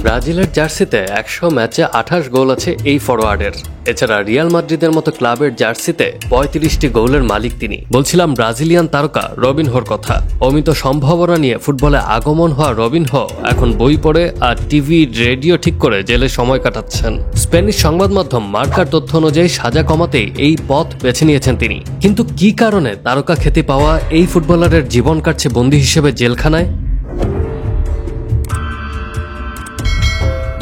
ব্রাজিলের জার্সিতে ১০০ ম্যাচে ২৮ গোল আছে এই ফরোয়ার্ডের। এছাড়া রিয়াল মাদ্রিদের মতো ক্লাবের জার্সিতে ৩৫টি গোলের মালিক তিনি। বলছিলাম ব্রাজিলিয়ান তারকা রবিনহোর কথা। অমিত সম্ভাবনা নিয়ে ফুটবলে আগমন হওয়া রবিনহো এখন বই পড়ে আর টিভি রেডিও ঠিক করে জেলে সময় কাটাচ্ছেন। স্প্যানিশ সংবাদ মাধ্যম মার্কার তথ্য অনুযায়ী সাজা কমাতেই এই পথ বেছে নিয়েছেন তিনি। কিন্তু কি কারণে তারকা খ্যাতি পাওয়া এই ফুটবলারের জীবন কাটছে বন্দী হিসেবে জেলখানায়?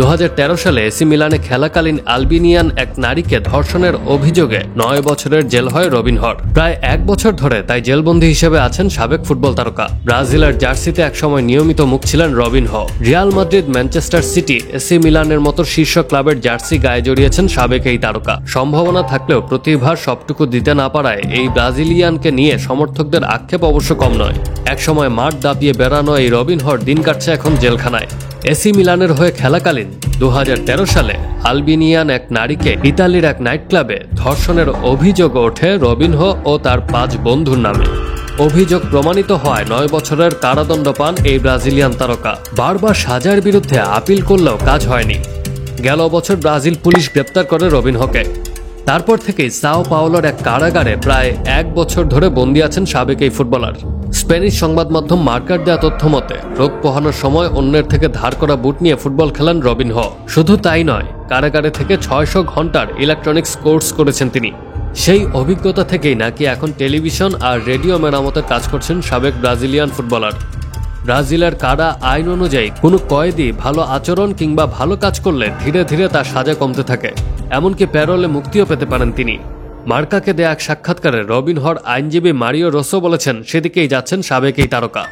২০১৩ সালে এসি মিলানে খেলাকালীন আলবেনিয়ান এক নারীকে ধর্ষণের অভিযোগে ৯ বছরের জেল হয় রবিনহোর। প্রায় ১ বছর ধরে তাই জেলবন্দী হিসেবে আছেন সাবেক ফুটবল তারকা। ব্রাজিলের জার্সিতে একসময় নিয়মিত মুখ ছিলেন Robinho. Real Madrid, Manchester city, AC মিলানের মতো শীর্ষ ক্লাবের জার্সি গায়ে জড়িয়েছেন সাবেক এই তারকা। সম্ভাবনা থাকলেও প্রতিভার সবটুকু দিতে না পারায় এই ব্রাজিলিয়ানকে নিয়ে সমর্থকদের আক্ষেপ অবশ্য কম নয়। একসময় মাঠ দাপিয়ে বেড়ানো এই রবিনহোর দিন কাটছে এখন জেলখানায়। এসি মিলানের হয়ে খেলাকালীন ২০১৩ সালে আলবেনিয়ান এক নারীকে ইতালির এক নাইট ক্লাবে ধর্ষণের অভিযোগ ওঠে রবিনহো ও তার ৫ বন্ধুর নামে। অভিযোগ প্রমাণিত হওয়ায় ৯ বছরের কারাদণ্ড পান এই ব্রাজিলিয়ান তারকা। বারবার সাজার বিরুদ্ধে আপিল করলেও কাজ হয়নি। গেল বছর ব্রাজিল পুলিশ গ্রেপ্তার করে রবিনহোকে। তারপর থেকেই সাও পাওলোর এক কারাগারে প্রায় ১ বছর ধরে বন্দী আছেন সাবেক এই ফুটবলার। স্প্যানিশ সংবাদ মাধ্যম মার্কার দেয়া তথ্য মতে রোগ পোহানোর সময় অন্যের থেকে ধার করা বুট নিয়ে ফুটবল খেলেন রবিনহো। শুধু তাই নয়, কারাগারে থেকে ৬০০ ঘন্টার ইলেকট্রনিক্স কোর্স করেছেন তিনি। সেই অভিজ্ঞতা থেকেই নাকি এখন টেলিভিশন আর রেডিও মেরামতের কাজ করছেন সাবেক ব্রাজিলিয়ান ফুটবলার। ব্রাজিলের কারা আইন অনুযায়ী কোনো কয়েদি ভালো আচরণ কিংবা ভালো কাজ করলে ধীরে ধীরে তার সাজা কমতে থাকে। এমনকি প্যারোলে মুক্তিও পেতে পারেন তিনি। মার্কাকে দেয়া এক সাক্ষাৎকারে রবিনহোর আইনজীবী মারিও রোসো বলেছেন, সেদিকেই যাচ্ছেন সাবেক এই তারকা।